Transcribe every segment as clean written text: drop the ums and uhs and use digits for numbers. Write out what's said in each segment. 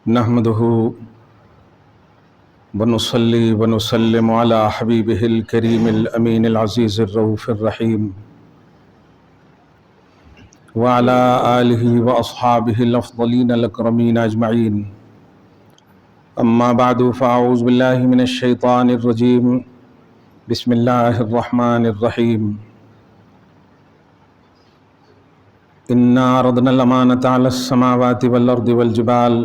نحمده ونصلي ونسلم على حبيبه الكريم الأمين العزيز الرؤوف الرحيم وعلى آله وأصحابه الأفضلين الأكرمين أجمعين. أما بعد فأعوذ بالله من الشيطان الرجيم. بسم الله الرحمن الرحيم. إنا عرضنا الأمانة على السماوات والأرض والجبال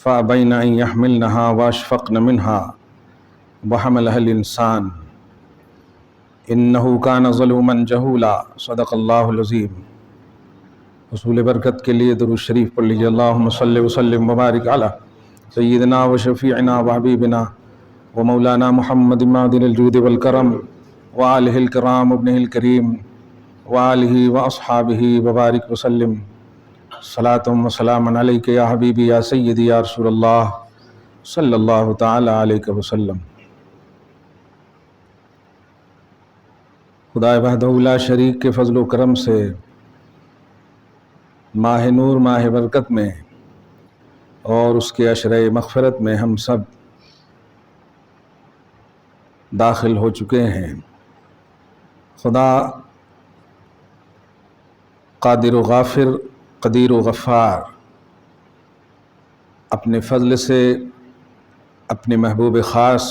فأبين أن يحملنها وأشفقن منها وحملها الإنسان إنه كان ظلوما جهولا. صدق اللہ العظیم. حصول برکت کے لیے درود شریف پڑھ لیجیے. اللہم صلی وسلم وبارک علی سیدنا و شفیعنا و حبیبنا و مولانا محمد معدن الجود والکرم وآلہ الکرام ابنہ الکریم وآلہ و اصحابہ وبارک وسلم. صلاۃ و سلام علیک یا حبیبی یا سیدی یا رسول اللہ صلی اللہ تعالی علیہ وسلم. خدا وحدہ لا شریک کے فضل و کرم سے ماہ نور ماہ برکت میں اور اس کے عشرۂ مغفرت میں ہم سب داخل ہو چکے ہیں. خدا قادر و غافر قدیر و غفار اپنے فضل سے اپنے محبوب خاص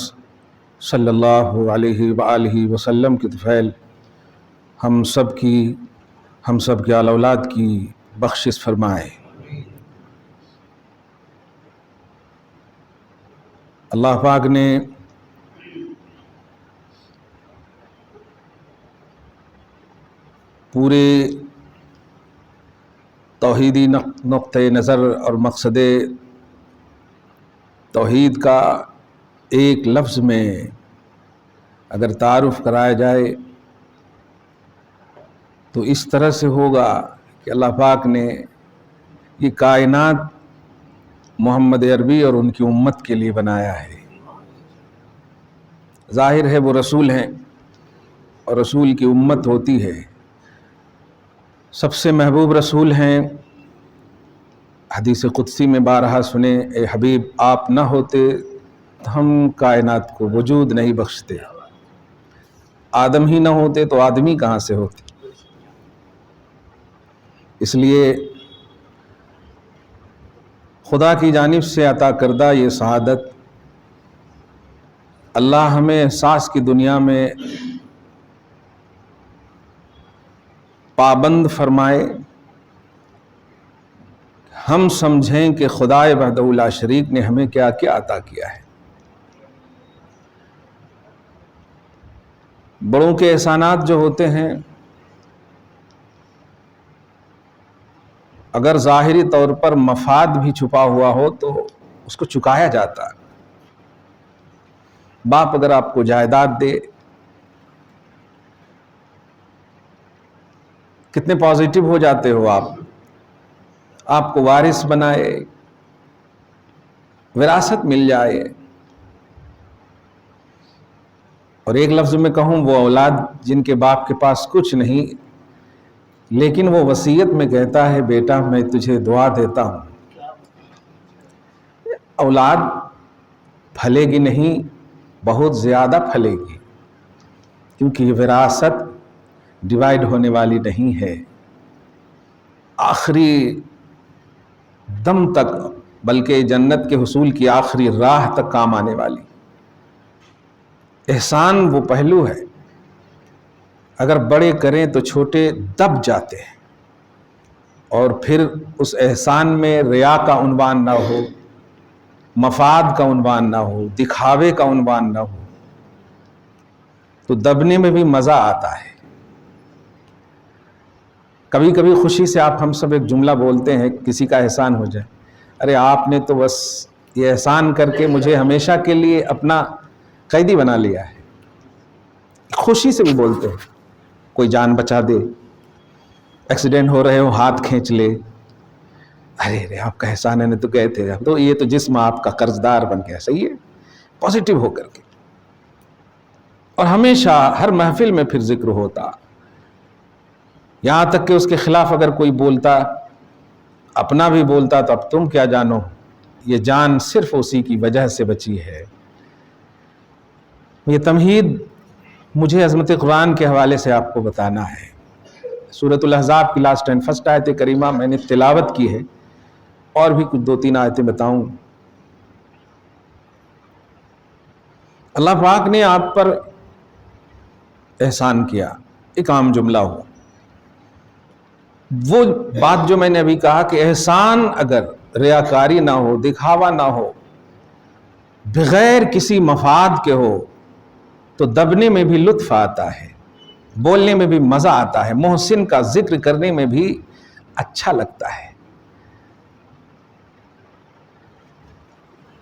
صلی اللہ علیہ وآلہ وسلم کے طفیل ہم سب کے آل اولاد کی بخشش فرمائے. اللہ پاک نے پورے توحیدی نقطہ نظر اور مقصد توحید کا ایک لفظ میں اگر تعارف کرایا جائے تو اس طرح سے ہوگا کہ اللہ پاک نے یہ کائنات محمد عربی اور ان کی امت کے لیے بنایا ہے. ظاہر ہے وہ رسول ہیں اور رسول کی امت ہوتی ہے. سب سے محبوب رسول ہیں. حدیث قدسی میں بارہا سنیں، اے حبیب آپ نہ ہوتے تو ہم کائنات کو وجود نہیں بخشتے. آدم ہی نہ ہوتے تو آدمی کہاں سے ہوتے. اس لیے خدا کی جانب سے عطا کردہ یہ سعادت اللہ ہمیں احساس کی دنیا میں پابند فرمائے، ہم سمجھیں کہ خدائے وحدہ لا شریک نے ہمیں کیا کیا عطا کیا ہے. بڑوں کے احسانات جو ہوتے ہیں اگر ظاہری طور پر مفاد بھی چھپا ہوا ہو تو اس کو چکایا جاتا ہے. باپ اگر آپ کو جائیداد دے، کتنے پازیٹیو ہو جاتے ہو آپ کو وارث بنائے، وراثت مل جائے. اور ایک لفظ میں کہوں، وہ اولاد جن کے باپ کے پاس کچھ نہیں لیکن وہ وصیت میں کہتا ہے بیٹا میں تجھے دعا دیتا ہوں. اولاد پھلے گی نہیں، بہت زیادہ پھلے گی، کیونکہ یہ وراثت ڈیوائیڈ ہونے والی نہیں ہے، آخری دم تک بلکہ جنت کے حصول کی آخری راہ تک کام آنے والی. احسان وہ پہلو ہے، اگر بڑے کریں تو چھوٹے دب جاتے ہیں. اور پھر اس احسان میں ریا کا عنوان نہ ہو، مفاد کا عنوان نہ ہو، دکھاوے کا عنوان نہ ہو تو دبنے میں بھی مزہ آتا ہے. کبھی کبھی خوشی سے ہم سب ایک جملہ بولتے ہیں، کسی کا احسان ہو جائے، ارے آپ نے تو بس یہ احسان کر کے مجھے ہمیشہ کے لیے اپنا قیدی بنا لیا ہے. خوشی سے بھی بولتے ہیں. کوئی جان بچا دے، ایکسیڈنٹ ہو رہے ہو ہاتھ کھینچ لے، ارے آپ کا احسان ہے نے تو گئے تھے، تو یہ تو جسم آپ کا قرض دار بن گیا. صحیح ہے، پازیٹیو ہو کر کے. اور ہمیشہ ہر محفل میں پھر ذکر ہوتا، یہاں تک کہ اس کے خلاف اگر کوئی بولتا، اپنا بھی بولتا تو اب تم کیا جانو یہ جان صرف اسی کی وجہ سے بچی ہے۔ یہ تمہید مجھے عظمت قرآن کے حوالے سے آپ کو بتانا ہے۔ سورۃ الاحزاب کی لاسٹ اینڈ فرسٹ آیت کریمہ میں نے تلاوت کی ہے، اور بھی کچھ 2-3 آیتیں بتاؤں۔ اللہ پاک نے آپ پر احسان کیا، ایک عام جملہ ہو۔ وہ بات جو میں نے ابھی کہا کہ احسان اگر ریاکاری نہ ہو، دکھاوا نہ ہو، بغیر کسی مفاد کے ہو، تو دبنے میں بھی لطف آتا ہے، بولنے میں بھی مزہ آتا ہے، محسن کا ذکر کرنے میں بھی اچھا لگتا ہے۔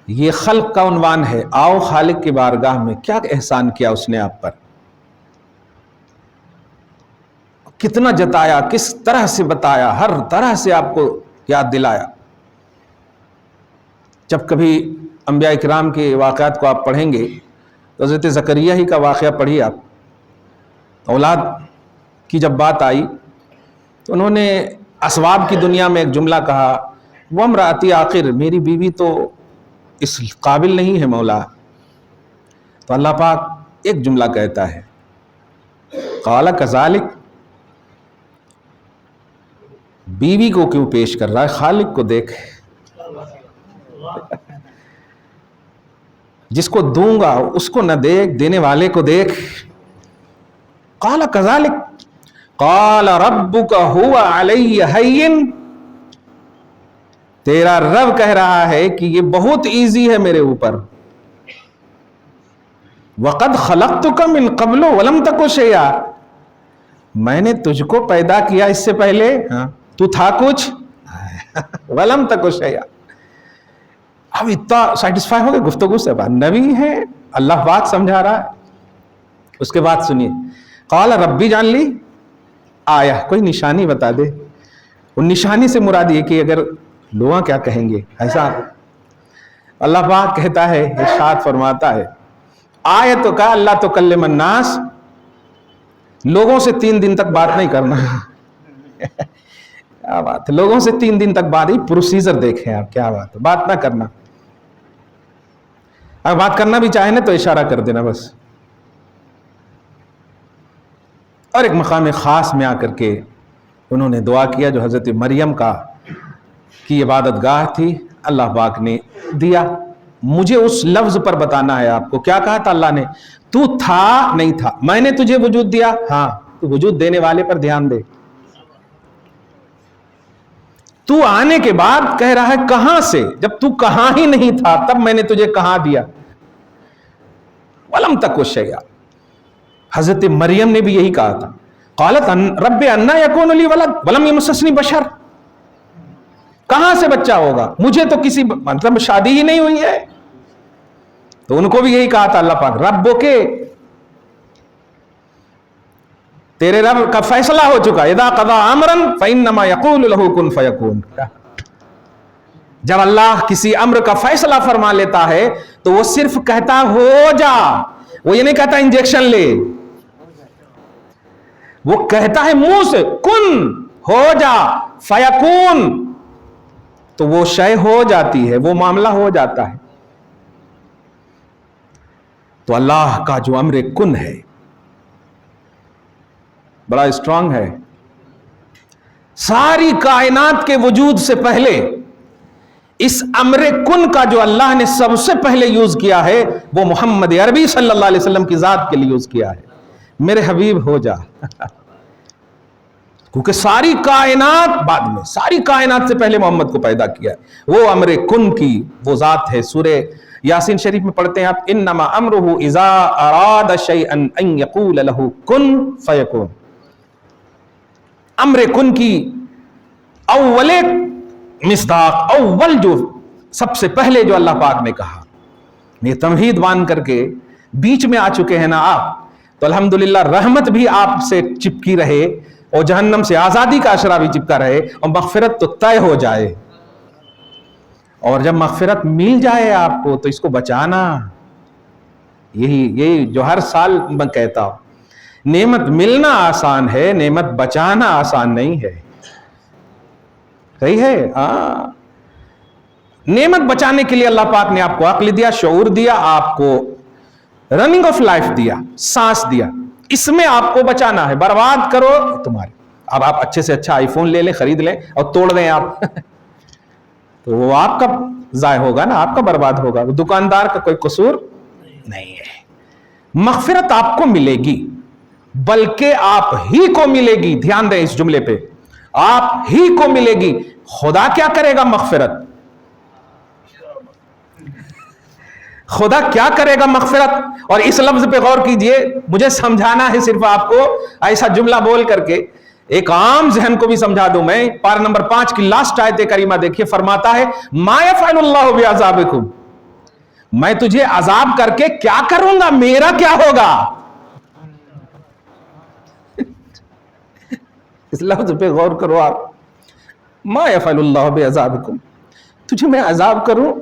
یہ خلق کا عنوان ہے، آؤ خالق کی بارگاہ میں، کیا احسان کیا اس نے آپ پر، کتنا جتایا، کس طرح سے بتایا، ہر طرح سے آپ کو یاد دلایا۔ جب کبھی انبیاء کرام کے واقعات کو آپ پڑھیں گے تو حضرت زکریا ہی کا واقعہ پڑھیے آپ۔ اولاد کی جب بات آئی تو انہوں نے اسباب کی دنیا میں ایک جملہ کہا، وہ امراتی آخر، میری بیوی تو اس قابل نہیں ہے مولا۔ تو اللہ پاک ایک جملہ کہتا ہے، قال کذالک، بیوی کو کیوں پیش کر رہا ہے، خالق کو دیکھ، جس کو دوں گا اس کو نہ دیکھ، دینے والے کو دیکھ۔ قال کذالک قال ربک هو علی ہین، تیرا رب کہہ رہا ہے کہ یہ بہت ایزی ہے میرے اوپر۔ وقد خلقتک من قبل ولم تک شیئا، میں نے تجھ کو پیدا کیا اس سے پہلے، تو تھا کچھ، ولم تک شیئا۔ اب اتنا سیٹسفائی ہو گئے گفتگو سے، نبی ہے، اللہ پاک سمجھا رہا ہے۔ اس کے بعد سنیے، قال ربی جان لی آیا، کوئی نشانی بتا دے۔ وہ نشانی سے مراد یہ کہ اگر لوگ کیا کہیں گے، ایسا اللہ پاک کہتا ہے، ارشاد فرماتا ہے، آیت کا اللہ تکلم الناس، لوگوں سے 3 دن تک بات نہیں کرنا۔ کیا بات ہے، لوگوں سے 3 دن تک بات، ہی پروسیجر دیکھیں آپ، کیا بات ہے، بات نہ کرنا۔ اگر بات کرنا بھی چاہیں نا تو اشارہ کر دینا بس۔ اور ایک مقام خاص میں آ کر کے انہوں نے دعا کیا جو حضرت مریم کی عبادت گاہ تھی، اللہ پاک نے دیا۔ مجھے اس لفظ پر بتانا ہے آپ کو، کیا کہا تھا اللہ نے، تو تھا نہیں تھا، میں نے تجھے وجود دیا، ہاں، تو وجود دینے والے پر دھیان دے۔ تو آنے کے بعد کہہ رہا ہے کہاں سے، جب تو کہاں ہی نہیں تھا تب میں نے تجھے کہاں دیا۔ وَلَمْ تَكُ شَيْئًا، حضرت مریم نے بھی یہی کہا تھا، قالت رب انا یکون لی ولد ولم یمسسنی بشر، کہاں سے بچہ ہوگا، مجھے تو کسی مطلب شادی ہی نہیں ہوئی ہے۔ تو ان کو بھی یہی کہا تھا اللہ پاک، رب کے، تیرے رب کا فیصلہ ہو چکا، اذا قضا امرا فانما یقول له کن فیکون۔ جب اللہ کسی امر کا فیصلہ فرما لیتا ہے تو وہ صرف کہتا ہو جا، وہ یہ نہیں کہتا انجیکشن لے، وہ کہتا ہے منہ سے کن، ہو جا، فیکون، تو وہ شے ہو جاتی ہے، وہ معاملہ ہو جاتا ہے۔ تو اللہ کا جو امر کن ہے بڑا اسٹرانگ ہے۔ ساری کائنات کے وجود سے پہلے اس امر کن کا جو اللہ نے سب سے پہلے یوز کیا ہے وہ محمد عربی صلی اللہ علیہ وسلم کی ذات کے لیے یوز کیا ہے، میرے حبیب ہو جا۔ کیونکہ ساری کائنات بعد میں، ساری کائنات سے پہلے محمد کو پیدا کیا ہے، وہ امر کن کی وہ ذات ہے۔ سورہ یاسین شریف میں پڑھتے ہیں آپ، انما امرہ اذا اراد شیئا ان یقول له کن فیکون۔ امر کن کی اول مصداق، اول جو سب سے پہلے جو اللہ پاک نے کہا، یہ تمہید باندھ کر کے بیچ میں آ چکے ہیں نا آپ، تو الحمدللہ رحمت بھی آپ سے چپکی رہے اور جہنم سے آزادی کا اشرا بھی چپکا رہے اور مغفرت تو طے ہو جائے۔ اور جب مغفرت مل جائے آپ کو تو اس کو بچانا، یہی جو ہر سال میں کہتا ہوں، نعمت ملنا آسان ہے، نعمت بچانا آسان نہیں ہے، صحیح ہے؟ नेमत बचाने के लिए अल्लाह पाक ने आपको अक्ल दिया, शऊर दिया, आपको रनिंग ऑफ लाइफ दिया, सांस दिया, इसमें आपको बचाना है। बर्बाद करो तुम्हारे, अब आप अच्छे से अच्छा आईफोन ले लें, खरीद लें और तोड़ दें आप तो वो आपका जाय होगा ना, आपका बर्बाद होगा, वो दुकानदार का कोई कसूर नहीं है। मगफिरत आपको मिलेगी, बल्कि आप ही को मिलेगी। ध्यान दें इस जुमले पे, आप ही को मिलेगी। खुदा क्या करेगा? मगफिरत। खुदा क्या करेगा? मगफिरत। और इस लफ्ज पे गौर कीजिए, मुझे समझाना है सिर्फ आपको ऐसा जुमला बोल करके, एक आम जहन को भी समझा दूं मैं। पारा नंबर 5 की लास्ट आयत करीमा देखिए, फरमाता है मा यफ़अलुल्लाहु बिअज़ाबिकुम, मैं तुझे अजाब करके क्या करूंगा, मेरा क्या होगा। इस लफ्ज पे गौर करो आप, मा यफ़अलुल्लाहु बिअज़ाबिकुम, तुझे मैं अजाब करूं।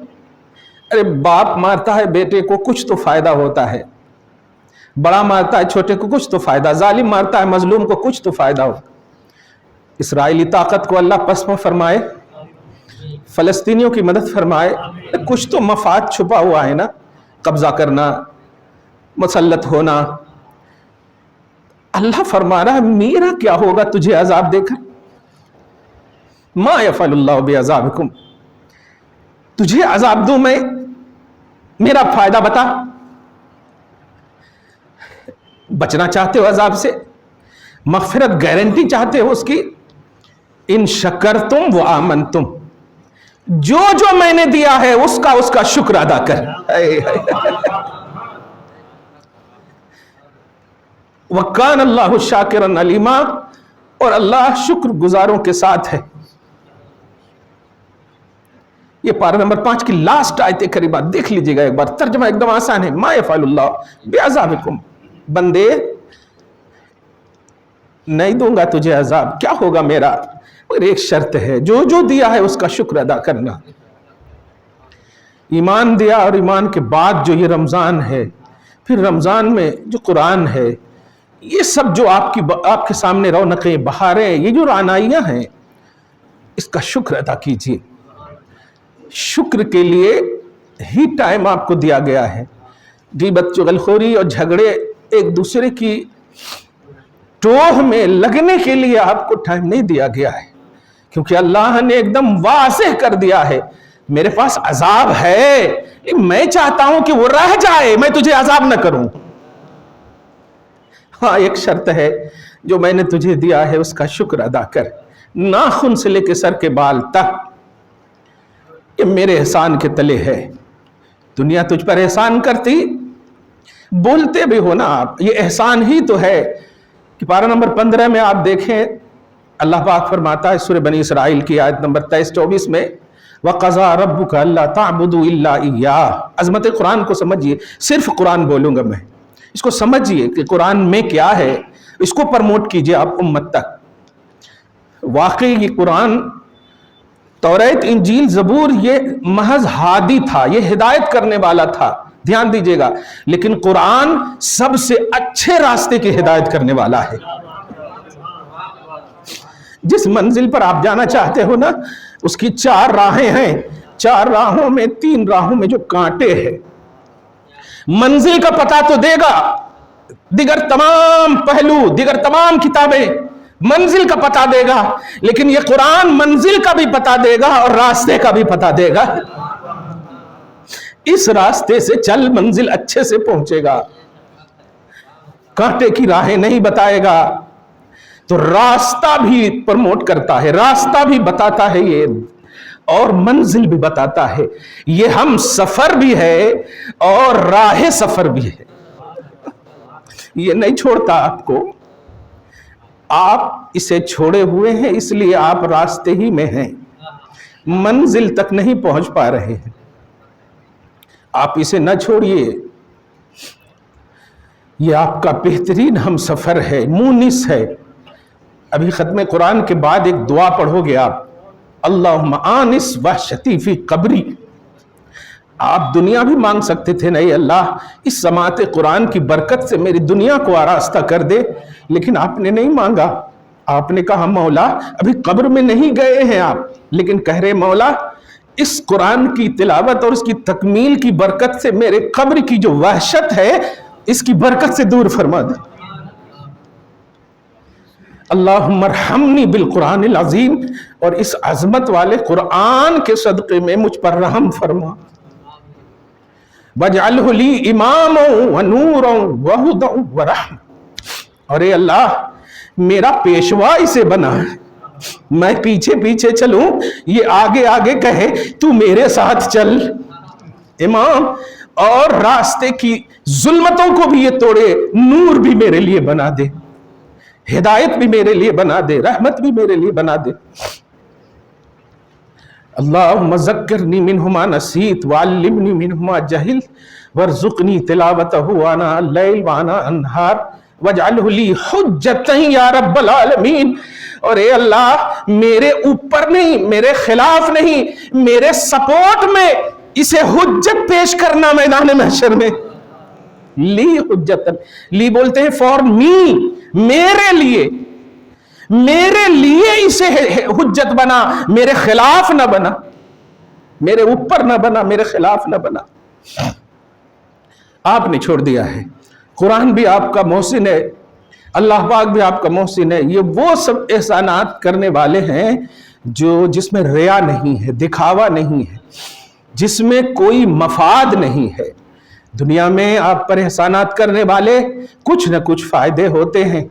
अरे बाप मारता है बेटे को, कुछ तो फायदा होता है, बड़ा मारता है छोटे को, कुछ तो फायदा, जालिम मारता है मजलूम को, कुछ तो फायदा हो। इसराइली ताकत को अल्लाह पस्म फरमाए, फलस्तीनियों की मदद फरमाए, कुछ तो मफाद छुपा हुआ है ना, कब्जा करना, मुसल्लत होना। अल्लाह फरमा रहा है मेरा क्या होगा तुझे अजाब देकर। मा यफ़अलुल्लाहु बिअज़ाबिकुम, तुझे अजाब दूं मैं, मेरा फायदा बता। बचना चाहते हो अजाब से, मगफिरत गारंटी चाहते हो उसकी, इन शकरतुम व आमनतुम, जो जो मैंने दिया है उसका उसका शुक्र अदा कर। वकान अल्लाहु शाकिरन अलीमा, और अल्लाह शुक्र गुजारों के साथ है। ये पारा नंबर 5 की लास्ट आयत करीबा देख लीजिएगा एक बार, तर्जुमा एकदम आसान है। मा यफ़अलुल्लाहु बिअज़ाबिकुम, बंदे नहीं दूंगा तुझे अजाब, क्या होगा मेरा, और एक शर्त है, जो जो दिया है उसका शुक्र अदा करना। ईमान दिया, और ईमान के बाद जो ये रमजान है, फिर रमजान में जो कुरान है, ये सब जो आपके सामने रौनकें, बहारें, ये जो रानाइयां हैं, इसका शुक्र अदा कीजिए। शुक्र के लिए ही टाइम आपको दिया गया है। गीबत, चुगलखोरी और झगड़े, एक दूसरे की टोह में लगने के लिए आपको टाइम नहीं दिया गया है, क्योंकि अल्लाह ने एकदम वाज़ेह कर दिया है मेरे पास अजाब है, मैं चाहता हूं कि वो रह जाए, मैं तुझे अजाब न करूं। हाँ, एक शर्त है, जो मैंने तुझे दिया है उसका शुक्र अदा कर। नाखून से लेकर सर के बाल तक ये मेरे एहसान के तले है। दुनिया तुझ पर एहसान करती, बोलते भी हो ना आप, ये एहसान ही तो है कि पारा नंबर 15 में आप देखें, अल्लाह पाक फरमाता है सूरह बनी इसराइल की आयत नंबर 23-24 में, वक़ज़ा रब्बुका अल्ला ता'बुदू इल्ला इय्याह। अज़मत कुरान को समझिए, सिर्फ कुरान बोलूंगा मैं, इसको समझिए कि कुरान में क्या है, इसको प्रमोट कीजिए आप उम्मत तक। वाकई ये कुरान, तौरात, इंजील, ज़बूर, ये महज हादी था, ये हिदायत करने वाला था, ध्यान दीजिएगा। लेकिन कुरान सबसे अच्छे रास्ते की हिदायत करने वाला है। जिस मंजिल पर आप जाना चाहते हो ना, उसकी 4 राहें हैं, 4 राहों में 3 राहों में जो कांटे हैं। मंजिल का पता तो देगा, दिगर तमाम पहलू, दिगर तमाम किताबें मंजिल का पता देगा, लेकिन ये कुरान मंजिल का भी पता देगा और रास्ते का भी पता देगा। इस रास्ते से चल, मंजिल अच्छे से पहुंचेगा, कांटे की राहें नहीं बताएगा। तो रास्ता भी प्रमोट करता है, रास्ता भी बताता है ये, और मंजिल भी बताता है। ये हम सफर भी है और राह सफर भी है। ये नहीं छोड़ता आपको, आप इसे छोड़े हुए हैं, इसलिए आप रास्ते ही में हैं, मंजिल तक नहीं पहुंच पा रहे हैं। आप इसे न छोड़िए, ये आपका बेहतरीन हम सफर है, मुनिस है। अभी खत्म कुरान के बाद एक दुआ पढ़ोगे आप, अल्लाहुम्मा आनिस वहशती फी कब्री। आप दुनिया भी मांग सकते थे, नहीं अल्लाह इस समाते कुरान की बरकत से मेरी दुनिया को आरास्ता कर दे, लेकिन आपने नहीं मांगा। आपने कहा मौला, अभी कब्र में नहीं गए हैं आप, लेकिन कह रहे मौला اس قرآن کی تلاوت اور اس کی تکمیل کی برکت سے میرے قبر کی جو وحشت ہے اس کی برکت سے دور فرما دے. اللہم ارحمنی بالقرآن العظیم، اور اس عظمت والے قرآن کے صدقے میں مجھ پر رحم فرما. وَاجْعَلْهُ لِي إِمَامًا وَنُورًا وَهُدًى وَرَحْمَةً، اور اے اللہ میرا پیشوا اسے بنا ہے، میں پیچھے پیچھے چلوں یہ آگے آگے کہے تو میرے ساتھ چل. امام اور راستے کی ظلمتوں کو بھی یہ توڑے، نور بھی میرے لیے بنا دے، ہدایت بھی میرے لیے بنا دے، رحمت بھی میرے لیے بنا دے. اللہم ذکرنی منہما نسیت وعلمنی منہما جہل وارزقنی تلاوتہ آناء اللیل وآناء النہار واجعلہ لی حجتا یا رب العالمین. اور اے اللہ میرے اوپر نہیں، میرے خلاف نہیں، میرے سپورٹ میں اسے حجت پیش کرنا میدان محشر میں. لی حجتا، لی بولتے ہیں فار می، میرے لیے، میرے لیے اسے حجت بنا، میرے خلاف نہ بنا، میرے اوپر نہ بنا، میرے خلاف نہ بنا. آپ نے چھوڑ دیا ہے. قرآن بھی آپ کا محسن ہے، اللہ پاک بھی آپ کا محسن ہے. یہ وہ سب احسانات کرنے والے ہیں جس میں ریا نہیں ہے، دکھاوا نہیں ہے، جس میں کوئی مفاد نہیں ہے. دنیا میں آپ پر احسانات کرنے والے کچھ نہ کچھ فائدے ہوتے ہیں،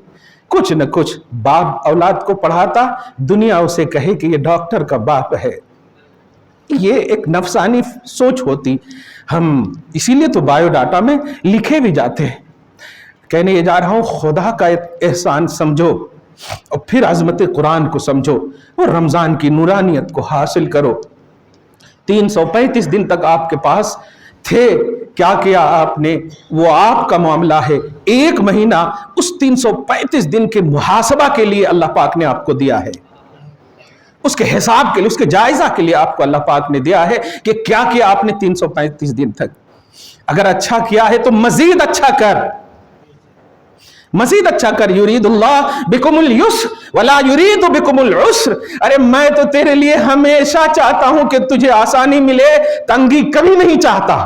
کچھ نہ کچھ. باپ اولاد کو پڑھاتا، دنیا اسے کہے کہ یہ ڈاکٹر کا باپ ہے. یہ ایک نفسانی سوچ ہوتی. ہم اسی لیے تو بایو ڈاٹا میں لکھے بھی جاتے ہیں. کہنے یہ جا رہا ہوں خدا کا احسان سمجھو اور پھر عظمت قرآن کو سمجھو اور رمضان کی نورانیت کو حاصل کرو. 335 دن تک آپ کے پاس تھے، کیا کیا آپ نے وہ آپ کا معاملہ ہے. 1 مہینہ اس 335 دن کے محاسبہ کے لیے اللہ پاک نے آپ کو دیا ہے، اس کے حساب کے لیے، اس کے جائزہ کے لیے آپ کو اللہ پاک نے دیا ہے کہ کیا کیا آپ نے 335 دن تک. اگر اچھا کیا ہے تو مزید اچھا کر، مزید اچھا کر. یرید اللہ بکم اليسر ولا یرید بکم العسر. ارے میں تو تیرے لیے ہمیشہ چاہتا ہوں کہ تجھے آسانی ملے، تنگی کبھی نہیں چاہتا،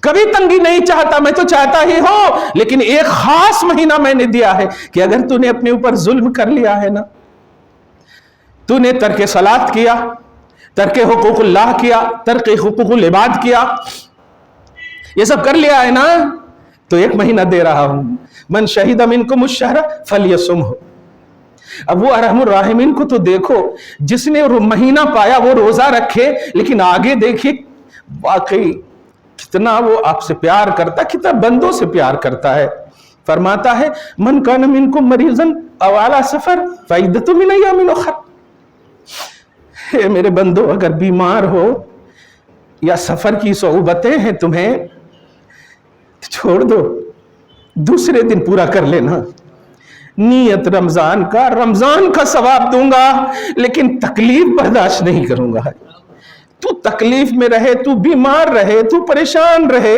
کبھی تنگی نہیں چاہتا. میں تو چاہتا ہی ہوں، لیکن ایک خاص مہینہ میں نے دیا ہے کہ اگر تو نے اپنے اوپر ظلم کر لیا ہے نا، تو نے ترک صلاۃ کیا، ترک حقوق اللہ کیا، ترک حقوق العباد کیا، یہ سب کر لیا ہے نا، تو 1 مہینہ دے رہا ہوں. من شہد منکم الشہر فلیصمہ. اب وہ ارحم الراحمین کو تو دیکھو، جس نے مہینہ پایا وہ روزہ رکھے، لیکن آگے دیکھیے واقعی کتنا وہ آپ سے پیار کرتا، کتنا بندوں سے پیار کرتا ہے. فرماتا ہے من کان منکم مریضا او علی سفر فعدۃ من ایام اخر. اے میرے بندو، اگر بیمار ہو یا سفر کی صعوبتیں ہیں تمہیں، چھوڑ دو، دوسرے دن پورا کر لینا. نیت رمضان کا ثواب دوں گا، لیکن تکلیف برداشت نہیں کروں گا. تو تکلیف میں رہے، تو بیمار رہے، تو پریشان رہے،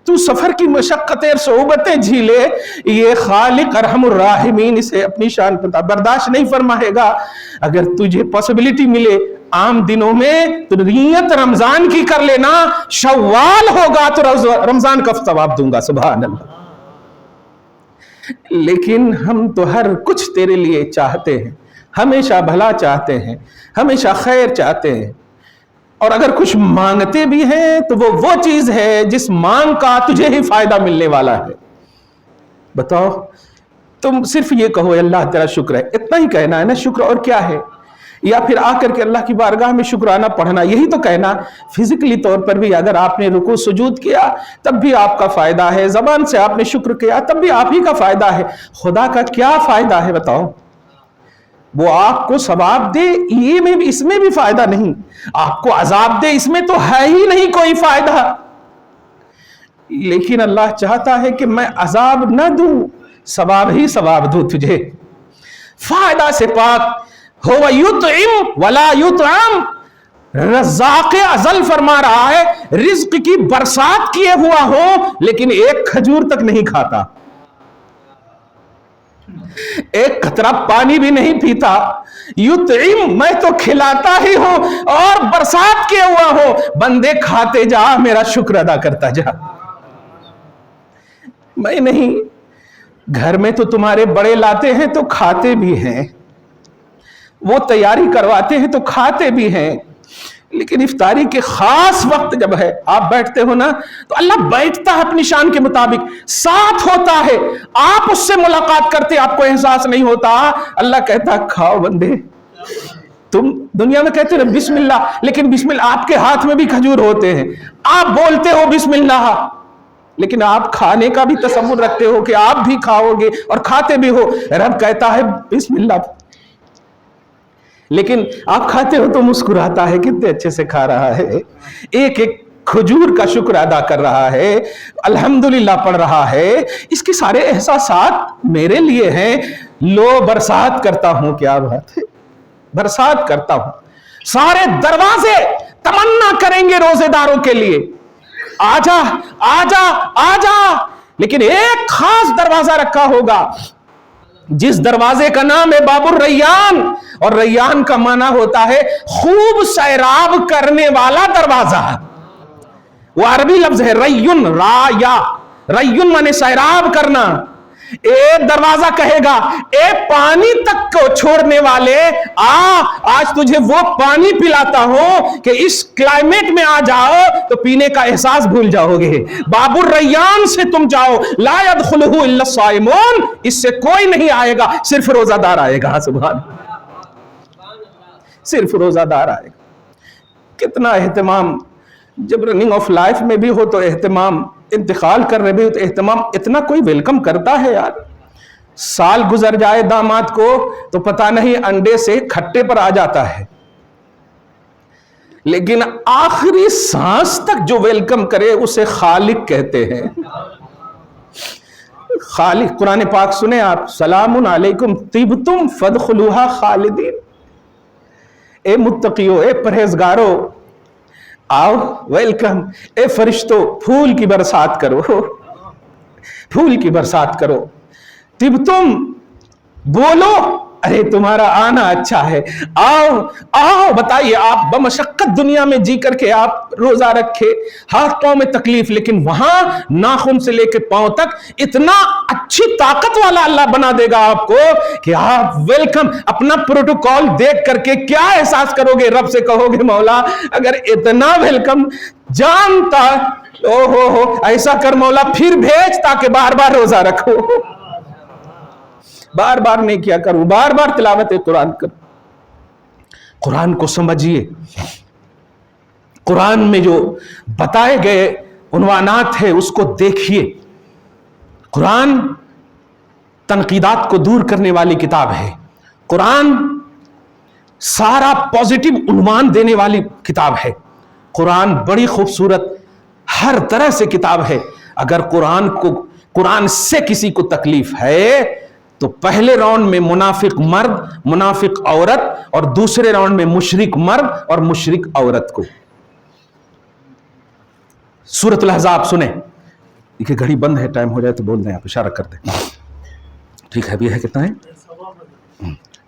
تو سفر کی مشقتیں صعوبتیں جھیلے، یہ خالق ارحم الراحمین اسے اپنی شان پر برداشت نہیں فرمائے گا. اگر تجھے پاسبلٹی ملے عام دنوں میں تو نیت رمضان کی کر لینا، شوال ہوگا تو رمضان کا ثواب دوں گا. سبحان اللہ. لیکن ہم تو ہر کچھ تیرے لیے چاہتے ہیں، ہمیشہ بھلا چاہتے ہیں، ہمیشہ خیر چاہتے ہیں، اور اگر کچھ مانگتے بھی ہیں تو وہ چیز ہے جس مانگ کا تجھے ہی فائدہ ملنے والا ہے. بتاؤ، تم صرف یہ کہو اللہ تیرا شکر ہے، اتنا ہی کہنا ہے نا، شکر اور کیا ہے؟ یا پھر آ کر کے اللہ کی بارگاہ میں شکرانہ پڑھنا، یہی تو کہنا. فزیکلی طور پر بھی اگر آپ نے رکوع سجود کیا تب بھی آپ کا فائدہ ہے، زبان سے آپ نے شکر کیا تب بھی آپ ہی کا فائدہ ہے. خدا کا کیا فائدہ ہے بتاؤ؟ وہ آپ کو ثواب دے، اس میں بھی فائدہ نہیں. آپ کو عذاب دے، اس میں تو ہے ہی نہیں کوئی فائدہ. لیکن اللہ چاہتا ہے کہ میں عذاب نہ دوں، ثواب ہی ثواب دوں تجھے. فائدہ سے پاک ہو یطعم ولا یطعم. رزاق ازل فرما رہا ہے رزق کی برسات کیے ہوا ہو لیکن ایک کھجور تک نہیں کھاتا. ایک قطرہ پانی بھی نہیں پیتا. یطعم میں تو کھلاتا ہی ہوں اور برسات کیا ہوا ہوں. بندے کھاتے جا میرا شکر ادا کرتا جا. میں نہیں. گھر میں تو تمہارے بڑے لاتے ہیں تو کھاتے بھی ہیں, وہ تیاری کرواتے ہیں تو کھاتے بھی ہیں, لیکن افطاری کے خاص وقت جب ہے آپ بیٹھتے ہو نا تو اللہ بیٹھتا ہے اپنی شان کے مطابق, ساتھ ہوتا ہے, آپ اس سے ملاقات کرتے آپ کو احساس نہیں ہوتا. اللہ کہتا کھاؤ بندے. تم دنیا میں کہتے ہو بسم اللہ, لیکن بسم اللہ آپ کے ہاتھ میں بھی کھجور ہوتے ہیں, آپ بولتے ہو بسم اللہ, لیکن آپ کھانے کا بھی تصور رکھتے ہو کہ آپ بھی کھاؤ گے اور کھاتے بھی ہو. رب کہتا ہے بسم اللہ, لیکن آپ کھاتے ہو تو مسکراتا ہے کتنے اچھے سے کھا رہا ہے, ایک ایک کھجور کا شکر ادا کر رہا ہے, الحمدللہ پڑھ رہا ہے. اس کے سارے احساسات میرے لیے ہیں. لو برسات کرتا ہوں, کیا بات ہے, برسات کرتا ہوں. سارے دروازے تمنا کریں گے روزے داروں کے لیے, آجا آجا آجا, لیکن ایک خاص دروازہ رکھا ہوگا جس دروازے کا نام ہے باب الریان, اور ریان کا معنی ہوتا ہے خوب سیراب کرنے والا دروازہ. وہ عربی لفظ ہے ریون, رایا, ریون مانے سیراب کرنا. ایک دروازہ کہے گا اے پانی تک کو چھوڑنے والے, آج تجھے وہ پانی پلاتا ہوں کہ اس کلائمیٹ میں آ جاؤ تو پینے کا احساس بھول جاؤ گے. باب الریان سے تم جاؤ, لا يدخلہ الا الصائمون, اس سے کوئی نہیں آئے گا, صرف روزہ دار آئے گا. سبحان, صرف روزہ دار آئے گا. کتنا اہتمام جب رننگ آف لائف میں بھی ہو تو اہتمام, انتقال کر رہے بھی ہو تو اہتمام, اتنا کوئی ویلکم کرتا ہے یار. سال گزر جائے داماد کو تو پتہ نہیں انڈے سے کھٹے پر آ جاتا ہے, لیکن آخری سانس تک جو ویلکم کرے اسے خالق کہتے ہیں. خالق. قرآن پاک سنیں آپ, سلام علیکم طبتم فادخلوها خالدین. اے متقیو, اے پرہیزگارو, آؤ ویلکم. اے فرشتو, پھول کی برسات کرو, پھول کی برسات کرو. طبتم, بولو, ارے تمہارا آنا اچھا ہے, آؤ آؤ. بتائیے آپ بمشقت دنیا میں جی کر کے آپ روزہ رکھے, ہاتھ پاؤں میں تکلیف, لیکن وہاں ناخن سے لے کے پاؤں تک اتنا اچھی طاقت والا اللہ بنا دے گا آپ کو کہ آپ ویلکم. اپنا پروٹوکول دیکھ کر کے کیا احساس کرو گے, رب سے کہو گے مولا اگر اتنا ویلکم جانتا, او ہو ایسا کر مولا پھر بھیج تاکہ بار بار روزہ رکھو. بار بار نہیں کیا کروں, بار بار تلاوت قرآن کر. قرآن کو سمجھیے, قرآن میں جو بتائے گئے عنوانات ہیں اس کو دیکھیے. قرآن تنقیدات کو دور کرنے والی کتاب ہے. قرآن سارا پازیٹیو عنوان دینے والی کتاب ہے. قرآن بڑی خوبصورت ہر طرح سے کتاب ہے. اگر قرآن سے کسی کو تکلیف ہے تو پہلے راؤنڈ میں منافق مرد, منافق عورت, اور دوسرے راؤنڈ میں مشرک مرد اور مشرک عورت کو. سورۃ الاحزاب سنیں. یہ گھڑی بند ہے, ٹائم ہو جائے تو بول دیں, آپ اشارہ کر دیں. ٹھیک ہے, ابھی ہے کتنا ہے؟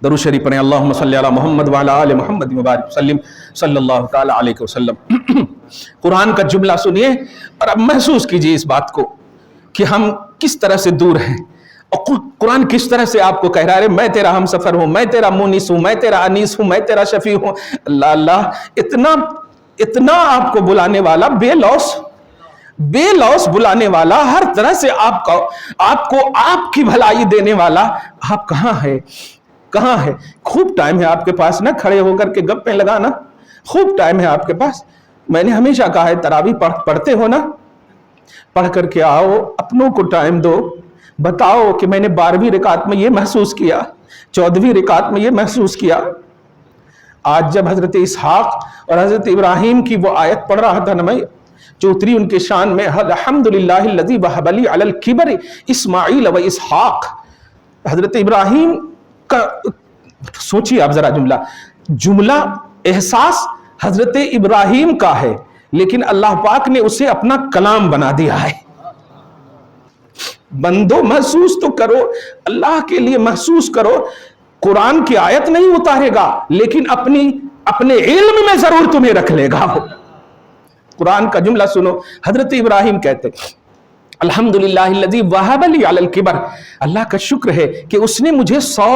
درود شریف پڑھیں. اللہم صلی علی محمد وعلی آل محمد وبارک وسلم صلی اللہ تعالی علیہ وسلم. قرآن کا جملہ سنیے اور اب محسوس کیجئے اس بات کو کہ ہم کس طرح سے دور ہیں, اور قرآن کس طرح سے آپ کو کہہ رہا ہے میں تیرا ہم سفر ہوں, میں تیرا مونس ہوں, میں تیرا انیس ہوں, میں تیرا شفیع ہوں. اللہ اللہ, اتنا آپ کو بلانے والا, بے لوس بلانے والا, ہر طرح سے آپ کو آپ کی بھلائی دینے والا, آپ کہاں ہے, کہاں ہے؟ خوب ٹائم ہے آپ کے پاس نا کھڑے ہو کر کے گپیں لگانا, خوب ٹائم ہے آپ کے پاس. میں نے ہمیشہ کہا ہے تراویح پڑھتے ہو نا, پڑھ کر کے آؤ, اپنوں کو ٹائم دو, بتاؤ کہ میں نے 12ویں رکعت میں یہ محسوس کیا, 14ویں رکعت میں یہ محسوس کیا. آج جب حضرت اسحاق اور حضرت ابراہیم کی وہ آیت پڑھ رہا تھا نا میں, جو اتری ان کے شان میں, الحمدللہ الذی وہب لی علی الکبر اسماعیل و اسحاق. حضرت ابراہیم کا سوچیے آپ ذرا, جملہ احساس حضرت ابراہیم کا ہے, لیکن اللہ پاک نے اسے اپنا کلام بنا دیا ہے. बंदो महसूस तो करो, अल्लाह के लिए महसूस करो। कुरान की आयत नहीं उतारेगा लेकिन अपने इल्म में जरूर तुम्हें रख लेगा। कुरान का जुमला सुनो, हजरत इब्राहिम कहते अल्हम्दुलिल्लाहिल्लज़ी वहब ली अलल किबर, अल्लाह का शुक्र है कि उसने मुझे 100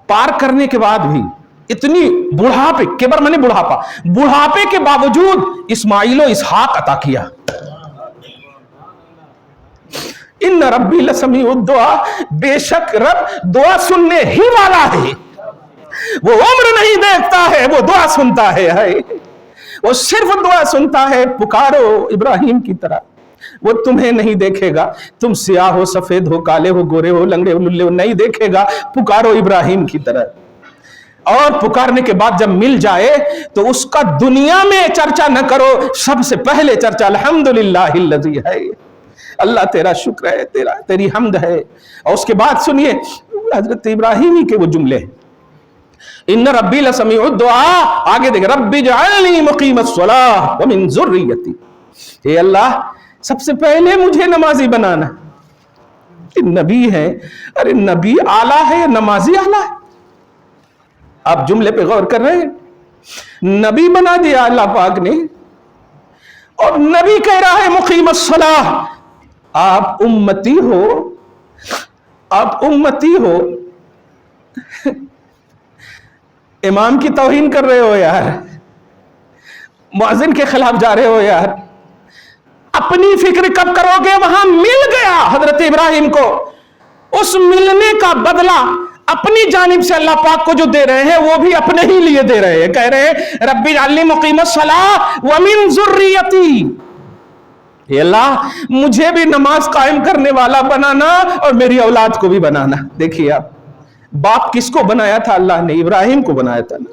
पार करने के बाद भी, इतनी बुढ़ापे, किबर माने बुढ़ापा, बुढ़ापे के बावजूद इस्माइल और इसहाक अता किया। इन्न रब्बी लसमीउद दुआ, बेशक रब दुआ सुनने ही वाला है। वो उम्र नहीं देखता है, वो दुआ सुनता है। वो सिर्फ दुआ सुनता है। पुकारो इब्राहिम की तरह, वो तुम्हें नहीं देखेगा, तुम सियाह हो, सफेद हो, काले हो, गोरे हो, लंगड़े हो, लुल्ले हो, नहीं देखेगा। पुकारो इब्राहिम की तरह। और पुकारने के बाद जब मिल जाए तो उसका दुनिया में चर्चा न करो, सबसे पहले चर्चा अल्हम्दुलिल्लाहिल्लज़ी है, अल्लाह तेरा शुक्र है, तेरी हम्द है। और उसके बाद सुनिए हजरत इब्राहिम ही के वो जुमले, इन्न रब्बी लसमीउद दुआ, आगे देखें, रब्बी जअलनी मुकीमस्सलाह व मिन ज़ुर्रियती, हे अल्लाह सबसे पहले मुझे नमाजी बनाना। नबी है, अरे नबी आला है या नमाजी आला है? आप जुमले पे गौर कर रहे हैं? नबी बना दिया अल्लाह पाक ने, और नबी कह रहा है मुकीमस्सलाह, आप उम्मती हो, आप उम्मती हो। इमाम की तौहीन कर रहे हो यार, मुअज्जिन के खिलाफ जा रहे हो यार। अपनी फिक्र कब करोगे? वहां मिल गया हजरत इब्राहिम को, उस मिलने का बदला अपनी जानिब से अल्लाह पाक को जो दे रहे हैं वो भी अपने ही लिए दे रहे हैं। कह रहे हैं रब्बी जअलनी मुकीमस्सलाह व मिन ज़ुर्रियती, हे अल्लाह मुझे भी नमाज कायम करने वाला बनाना और मेरी औलाद को भी बनाना। देखिए आप, बाप किसको बनाया था? अल्लाह ने इब्राहिम को बनाया था ना।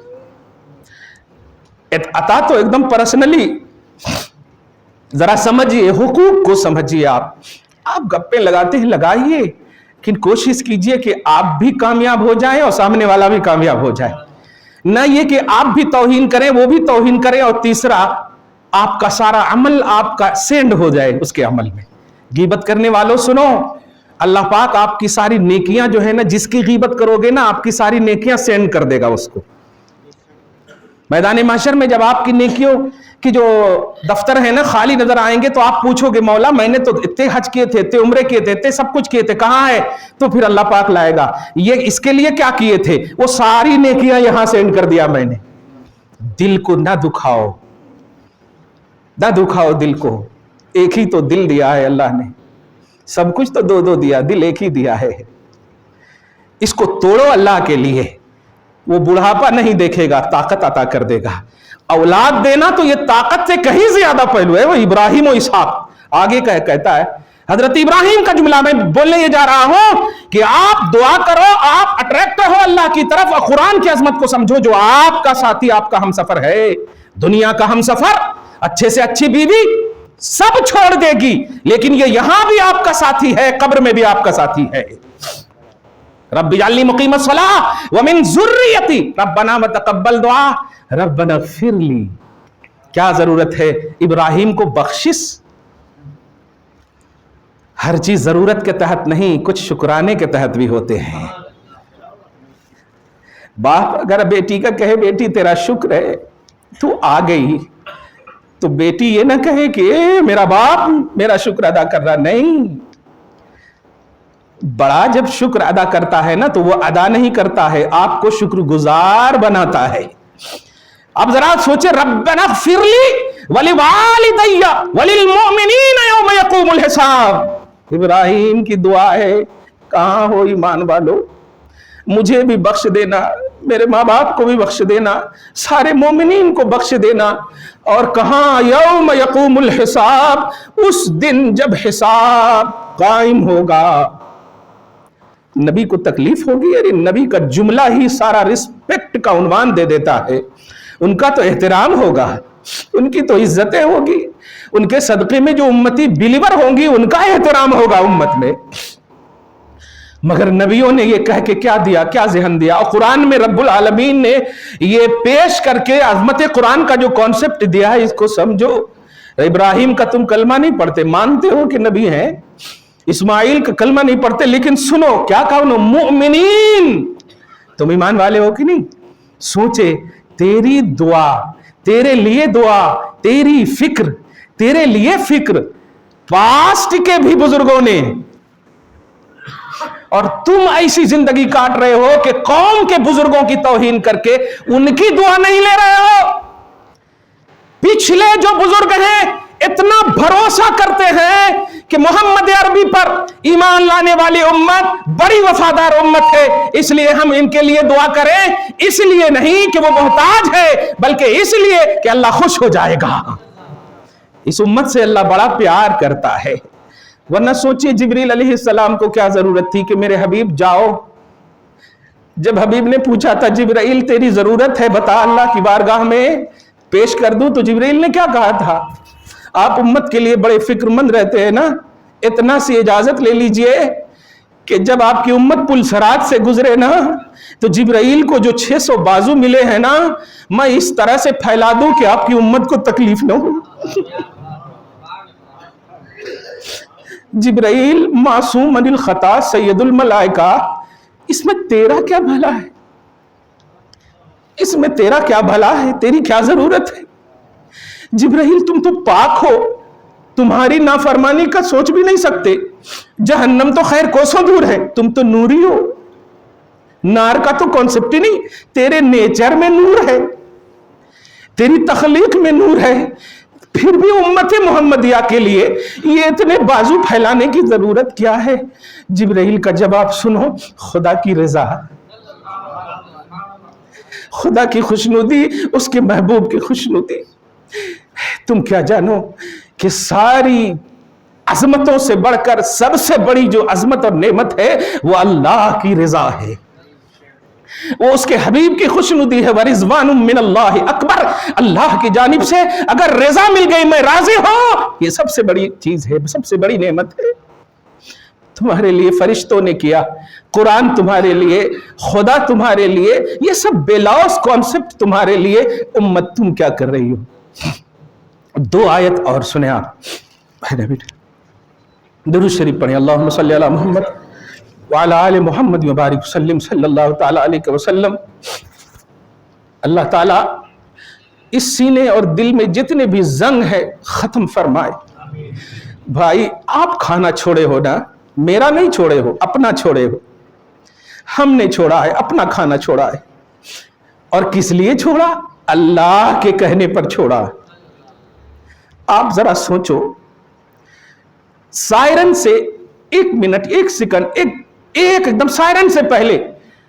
अता तो एकदम पर्सनली, जरा समझिए, हुकूक को समझिए। आप गप्पे लगाते हैं लगाइए, लेकिन कोशिश कीजिए कि आप भी कामयाब हो जाएं और सामने वाला भी कामयाब हो जाए। ना ये कि आप भी तौहीन करें वो भी तौहीन करें, और तीसरा आपका सारा अमल आपका सेंड हो जाए उसके अमल में। गीबत करने वालों सुनो, अल्लाह पाक आपकी सारी नेकियां जो है ना, जिसकी गीबत करोगे ना आपकी सारी नेकियां सेंड कर देगा उसको। मैदान महशर में जब आपकी नेकियों कि जो दफ्तर है ना खाली नजर आएंगे तो आप पूछोगे मौला मैंने तो इतने हज किए थे, इतने उम्रे किए थे, इतने सब कुछ किए थे, कहाँ है? तो फिर अल्लाह पाक लाएगा, ये इसके लिए क्या किए थे? वो सारी नेकियां यहां सेंड कर दिया मैंने। दिल को ना दुखाओ, ना दुखाओ दिल को, एक ही तो दिल दिया है अल्लाह ने, सब कुछ तो दो दो दिया, दिल एक ही दिया है। इसको तोड़ो अल्लाह के लिए, वो बुढ़ापा नहीं देखेगा, ताकत अता कर देगा। औलाद देना तो ये ताकत से कहीं ज्यादा पहलू है। वो इब्राहिम और इसहाक, आगे कहता है हजरत इब्राहिम का जुमला मैं बोलने ये जा रहा हूं कि आप दुआ करो, आप अट्रैक्ट हो अल्लाह की तरफ, और कुरान की अजमत को समझो। जो आपका साथी, आपका हमसफर है, दुनिया का हमसफर, अच्छे से अच्छी बीवी सब छोड़ देगी, लेकिन ये यहां भी आपका साथी है, कब्र में भी आपका साथी है। रब्बी जअलनी मुकीमस्सलाह व मिन ज़ुर्रियती रब्बना व तक़ब्बल दुआ रब्बना ग़फ़िरली। क्या जरूरत है इब्राहिम को? बख्शिश। हर चीज जरूरत के तहत नहीं, कुछ शुक्राने के तहत भी होते हैं। बाप अगर बेटी का कहे बेटी तेरा शुक्र है, तू आ गई, तो बेटी ये ना कहे कि मेरा बाप मेरा शुक्र अदा कर रहा। नहीं, बड़ा जब शुक्र अदा करता है ना तो वो अदा नहीं करता है, आपको शुक्रगुजार बनाता है। अब जरा सोचे, रब्बना ग़फ़िरली वलिवालिदैया वलिलमुमिनीना यौम यक़ूमुल हिसाब। इब्राहिम की दुआ है, कहाँ हो ईमान वालों, मुझे भी बख्श देना, मेरे माँ बाप को भी बख्श देना, सारे मोमिनीन को बख्श देना। और कहाँ? यौम यक़ूमुल हिसाब, उस दिन जब हिसाब कायम होगा। नबी को तकलीफ होगी। अरे नबी का जुमला ही सारा रिस्पेक्ट का उन्वान दे देता है। उनका तो एहतराम होगा, उनकी तो इज्जतें होगी, उनके सदक़े में जो उम्मती बिलीवर होंगी उनका एहतराम होगा उम्मत में। मगर नबियों ने ये कह के क्या दिया, क्या ज़हन दिया। और कुरान में रब्बुल आलमीन ने ये पेश करके अज़मत कुरान का जो कॉन्सेप्ट दिया है, इसको समझो। इब्राहिम का तुम कलमा नहीं पढ़ते, मानते हो कि नबी हैं, इस्माइल का कलमा नहीं पढ़ते, लेकिन सुनो क्या कहा उन्होंने, मुमिनीन, तुम ईमान वाले हो कि नहीं। सोचे तेरी दुआ, तेरे लिए दुआ, तेरी फिक्र, तेरे लिए फिक्र पास्ट के भी बुजुर्गों ने, और तुम ऐसी जिंदगी काट रहे हो कि कौम के बुजुर्गों की तौहीन करके उनकी दुआ नहीं ले रहे हो। पिछले जो बुजुर्ग हैं इतना भरोसा करते हैं कि मोहम्मद अरबी पर ईमान लाने वाली उम्मत बड़ी वफादार उम्मत है, इसलिए हम इनके लिए दुआ करें, इसलिए नहीं कि वो मोहताज है, बल्कि इसलिए कि अल्लाह खुश हो जाएगा। इस उम्मत से अल्लाह बड़ा प्यार करता है। वरना सोचिए जिब्रील अलैहिस्सलाम को क्या जरूरत थी कि मेरे हबीब जाओ। जब हबीब ने पूछा था जिब्राइल तेरी जरूरत है बता, अल्लाह की बारगाह में पेश कर दूं, तो जिब्रील ने क्या कहा था, आप उम्मत के लिए बड़े फिक्रमंद रहते हैं ना, इतना सी इजाजत ले लीजिए कि जब आपकी उम्मत पुलसरात से गुजरे ना, तो जिब्राइल को जो 600 बाजू मिले हैं ना, मैं इस तरह से फैला दूं कि आपकी उम्मत को तकलीफ न हो। जिब्राइल मासूम अनिल खता सैयदुल मलाइका, इसमें तेरा क्या भला है, इसमें तेरा क्या भला है, तेरी क्या जरूरत है। जिब्राइल तुम तो पाक हो, तुम्हारी नाफरमानी का सोच भी नहीं सकते, जहन्नम तो खैर कोसों दूर है, तुम तो नूरी हो, नार का तो कॉन्सेप्ट ही नहीं, तेरे नेचर में नूर है, तेरी तखलीक में नूर है, फिर भी उम्मत मोहम्मदिया के लिए ये इतने बाजू फैलाने की जरूरत क्या है। जिब्राइल का जवाब सुनो, खुदा की रजा, खुदा की खुशनुदी, उसके महबूब की खुशनुदी। तुम क्या जानो कि सारी अजमतों से बढ़कर सबसे बड़ी जो अजमत और नेमत है वो अल्लाह की रजा है, वो उसके हबीब की खुशनुदी है। वरिज़वानुम मिनल्लाहि अकबर, अल्लाह की जानिब से अगर रजा मिल गई, मैं राजी हूं, ये सबसे बड़ी चीज है, सबसे बड़ी नेमत है। तुम्हारे लिए फरिश्तों ने किया, कुरान तुम्हारे लिए, खुदा तुम्हारे लिए, ये सब बेलौस कॉन्सेप्ट तुम्हारे लिए, उम्मत तुम क्या कर रही हो। 2 आयत और सुने आप, दुरूद शरीफ पढ़े, अल्लाहुम्मा सल्ली अला मुहम्मद व अला आलि मुहम्मद व बारिक वसल्लम सल्लल्लाहु तआला अलैहि वसल्लम। अल्लाह ताला इस सीने और दिल में जितने भी जंग है खत्म फरमाए। भाई आप खाना छोड़े हो ना, मेरा नहीं छोड़े हो, अपना छोड़े हो। हमने छोड़ा है, अपना खाना छोड़ा है, और किस लिए छोड़ा, अल्लाह के कहने पर छोड़ा। आप जरा सोचो, सायरन से 1 मिनट 1 सेकंड एक एकदम सायरन से पहले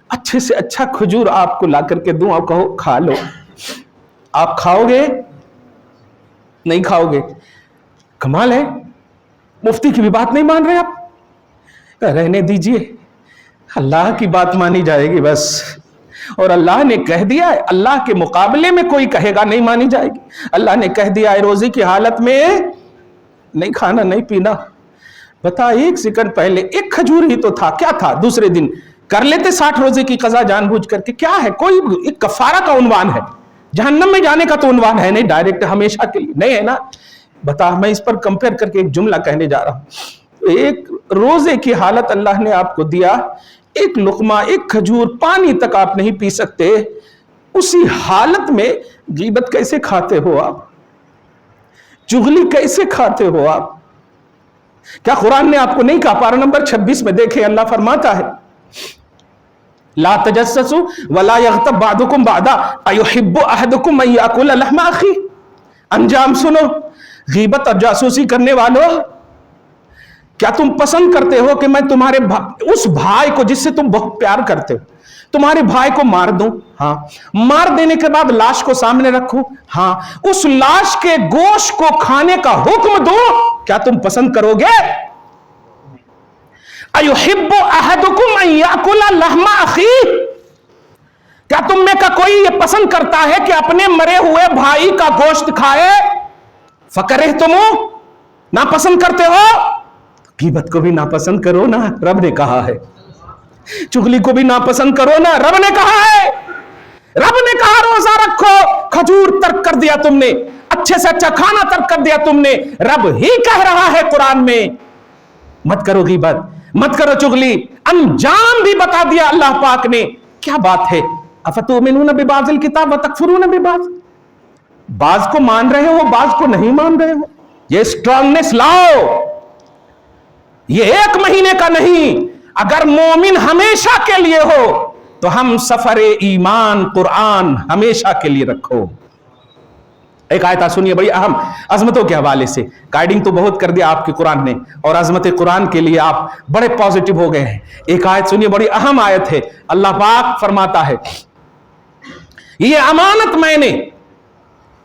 अच्छे से अच्छा खजूर आपको ला करके दूं, आप कहो खा लो, आप खाओगे? नहीं खाओगे। कमाल है, मुफ्ती की भी बात नहीं मान रहे आप, रहने दीजिए, अल्लाह की बात मानी जाएगी बस, और अल्लाह ने कह दिया है, अल्लाह के मुकाबले में कोई कहेगा नहीं मानी जाएगी। अल्लाह ने कह दिया है रोजी की हालत में नहीं खाना नहीं पीना। बता, 1 सेकंड पहले 1 खजूर ही तो था, क्या था, दूसरे दिन कर लेते 60 रोजे की कज़ा जानबूझ करके, क्या है, कोई एक कफारा का उन्वान है, जहन्नम में जाने का तो उन्वान है नहीं, डायरेक्ट हमेशा के लिए नहीं है ना। बता, मैं इस पर कंपेयर करके एक जुमला कहने जा रहा हूं। 1 रोजे की हालत अल्लाह ने आपको दिया, 1 लुकमा 1 खजूर, पानी तक आप नहीं पी सकते, उसी हालत में गीबत कैसे खाते हो आप, चुगली कैसे खाते हो आप। क्या कुरान ने आपको नहीं कहा, पारा नंबर 26 में देखें, अल्लाह फरमाता है ला तजस्ससु वला यग़्तब बादुकुम बादा अयुहिब्बु अहदुकुम अन याकुल लहमा अखी। अंजाम सुनो, गीबत और जासूसी करने वालों, क्या तुम पसंद करते हो कि मैं तुम्हारे उस भाई को जिससे तुम बहुत प्यार करते हो, तुम्हारे भाई को मार दूं? हाँ। मार देने के बाद लाश को सामने रखूं? हाँ। उस लाश के गोश्त को खाने का हुक्म दो, क्या तुम पसंद करोगे? अयुहिब्बु अहदुकुम अन याकुला लहमा अखी, क्या तुम में का कोई ये पसंद करता है कि अपने मरे हुए भाई का गोश्त खाए? फकरहतुमू, ना पसंद करते हो, गीबत को भी नापसंद करो ना, रब ने कहा है। चुगली को भी नापसंद करो ना, रब ने कहा है। रब ने कहा रोजा रखो, खजूर तर्क कर दिया तुमने, अच्छे से अच्छा खाना तर्क कर दिया तुमने। रब ही कह रहा है कुरान में मत करो गीबत, मत करो चुगली, अंजाम भी बता दिया अल्लाह पाक ने। क्या बात है, अफतुमिनून बिबाज़िल किताब व तकफुरून बिबाज़, बाज को मान रहे हो, बाज को नहीं मान रहे हो। ये स्ट्रांगनेस लाओ, ये 1 महीने का नहीं, अगर मोमिन हमेशा के लिए हो तो हम सफरे ईमान कुरान हमेशा के लिए रखो। एक आयत सुनिए बड़ी अहम अजमतों के हवाले से, गाइडिंग तो बहुत कर दिया आपके कुरान ने, और अजमत कुरान के लिए आप बड़े पॉजिटिव हो गए हैं। एक आयत सुनिए, बड़ी अहम आयत है। अल्लाह पाक फरमाता है, ये अमानत मैंने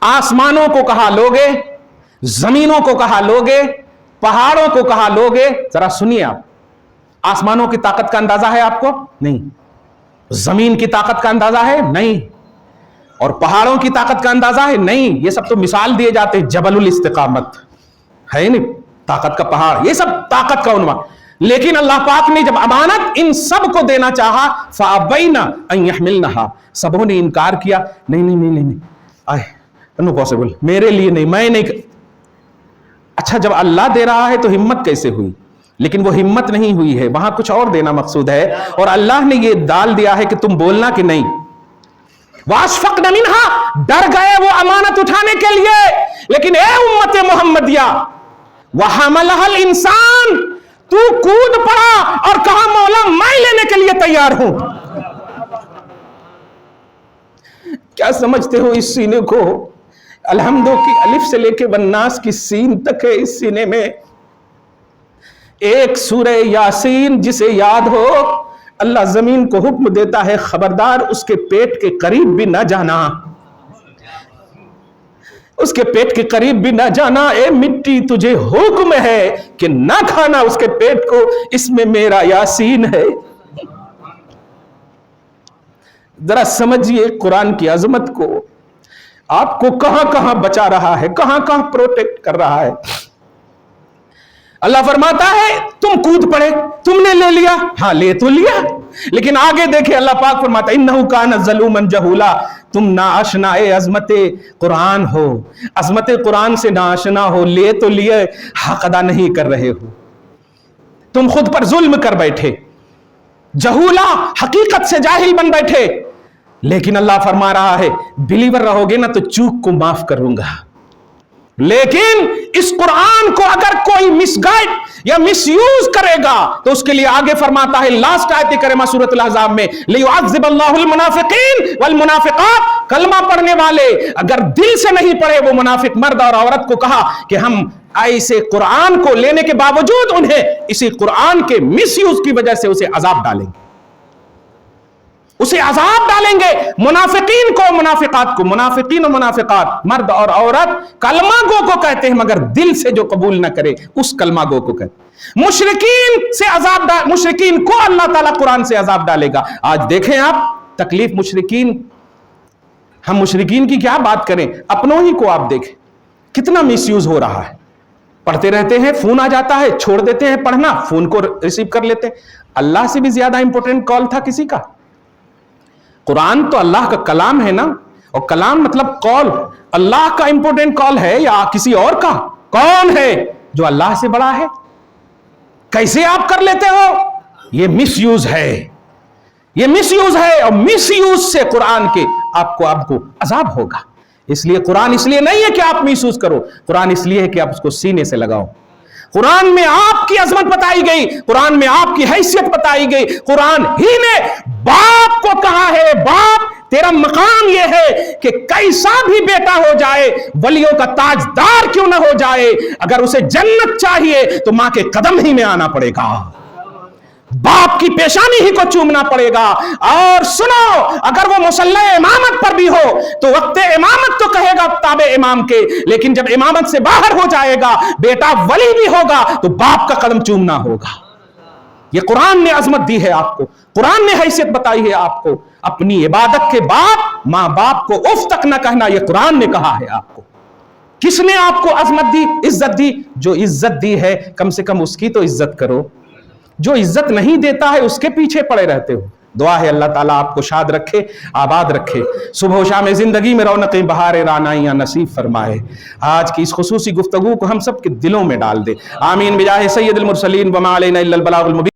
आसमानों को कहा लोगे, जमीनों को कहा लोगे, पहाड़ों को कहा लोगे। जरा सुनिए आप, आसमानों की ताकत का अंदाजा है आपको? नहीं। जमीन की ताकत का अंदाजा है? नहीं। और पहाड़ों की ताकत का अंदाजा है? नहीं। ये सब तो मिसाल दिए जाते हैं, जबलुल इस्तिकामत है नहीं, ताकत का पहाड़, ये सब ताकत का उन्वान। लेकिन अल्लाह पाक ने जब अमानत इन सब को देना चाहा, फ़अबैना अन यहमिलनहा, सबों ने इनकार किया, नहीं नहीं नहीं नहीं, आए नो पॉसिबल, मेरे लिए नहीं, मैं नहीं। अच्छा, जब अल्लाह दे रहा है तो हिम्मत कैसे हुई? लेकिन वो हिम्मत नहीं हुई है, वहां कुछ और देना मकसूद है, और अल्लाह ने ये डाल दिया है कि तुम बोलना कि नहीं। वाशफ़क़्न मिन्हा, डर गए वो अमानत उठाने के लिए। लेकिन ए उम्मत मोहम्मदिया, वहमलहल इंसान, तू कूद पड़ा और कहा मौला मैं लेने के लिए तैयार हूं। क्या समझते हो इस सीने को? अलहम्दो की अलिफ से लेके वन्नास की सीन तक है इस सीने में। एक सूरह यासीन जिसे याद हो, अल्लाह जमीन को हुक्म देता है, खबरदार उसके पेट के करीब भी ना जाना, उसके पेट के करीब भी ना जाना। ए मिट्टी, तुझे हुक्म है कि ना खाना उसके पेट को, इसमें मेरा यासीन है। जरा समझिए कुरान की अजमत को, आपको कहां कहां बचा रहा है, कहां कहां प्रोटेक्ट कर रहा है। अल्लाह फरमाता है तुम कूद पड़े, तुमने ले लिया, हाँ ले तो लिया, लेकिन आगे देखे अल्लाह पाक फरमाता है इन्नहु कान ज़लूमन जहूला, तुम नाआशना अजमत कुरान हो, अजमत कुरान से नाआशना हो, ले तो लिए, हक अदा नहीं कर रहे हो, तुम खुद पर जुल्म कर बैठे, जहूला, हकीकत से जाहिल बन बैठे। लेकिन अल्लाह फरमा रहा है बिलीवर रहोगे ना तो चूक को माफ करूंगा। लेकिन इस कुरान को अगर कोई मिसगाइड या मिसयूज करेगा तो उसके लिए आगे फरमाता है लास्ट आयत करीमा सूरह अहज़ाब में, लियुअज़्ज़िबल्लाहुल मुनाफ़िक़ीन वल मुनाफ़िक़ात, कलमा पढ़ने वाले अगर दिल से नहीं पढ़े, वो मुनाफिक मर्द और औरत को कहा कि हम ऐसे कुरान को लेने के बावजूद उन्हें इसी कुरान के मिसयूज की वजह से उसे अजाब डालेंगे, उसे अजाब डालेंगे। मुनाफिकीन को, मुनाफिकात को, मुनाफिकीन और मुनाफिकात मर्द और औरत कलमा गो को कहते हैं, मगर दिल से जो कबूल न करे उस कलमा गो को कहते हैं। मुशरिकीन से अजाब, मुशरिकीन को अल्लाह ताला कुरान से अजाब डालेगा। आज देखें आप तकलीफ मुशरिकीन, हम मुशरिकीन की क्या बात करें, अपनों ही को आप देखें कितना मिसयूज हो रहा है। पढ़ते रहते हैं, फोन आ जाता है, छोड़ देते हैं पढ़ना, फोन को रिसीव कर लेते हैं। अल्लाह से भी ज्यादा इंपॉर्टेंट कॉल था किसी का? कुरान तो अल्लाह का कलाम है ना, और कलाम मतलब कॉल, अल्लाह का इंपॉर्टेंट कॉल है या किसी और का? कौन है जो अल्लाह से बड़ा है? कैसे आप कर लेते हो? ये मिसयूज है, ये मिसयूज है, और मिसयूज से कुरान के आपको अजाब होगा। इसलिए कुरान इसलिए नहीं है कि आप मिसयूज करो, कुरान इसलिए है कि आप उसको सीने से लगाओ। कुरान में आपकी अजमत बताई गई, कुरान में आपकी हैसियत बताई गई। कुरान ही ने बाप को कहा है, बाप तेरा मकाम यह है कि कैसा भी बेटा हो जाए, वलियों का ताजदार क्यों ना हो जाए, अगर उसे जन्नत चाहिए तो मां के कदम ही में आना पड़ेगा, बाप की पेशानी ही को चूमना पड़ेगा। और सुनो, अगर वो मुसल्ला इमामत पर भी हो तो वक्त इमामत तो कहेगा ताबे इमाम के, लेकिन जब इमामत से बाहर हो जाएगा, बेटा वली भी होगा तो बाप का कदम चूमना होगा। ये कुरान ने अजमत दी है आपको, कुरान ने हैसियत बताई है आपको। अपनी इबादत के बाद मां बाप को उफ तक न कहना, यह कुरान ने कहा है आपको। किसने आपको अजमत दी, इज्जत दी? जो इज्जत दी है कम से कम उसकी तो इज्जत करो। جو عزت نہیں دیتا ہے اس کے پیچھے پڑے رہتے ہو. دعا ہے اللہ تعالیٰ آپ کو شاد رکھے, آباد رکھے, صبح و شام زندگی میں رونقیں بہار رعنائیاں نصیب فرمائے. آج کی اس خصوصی گفتگو کو ہم سب کے دلوں میں ڈال دے. آمین بجاہ سید المرسلین وما علینا الا البلاغ المبین.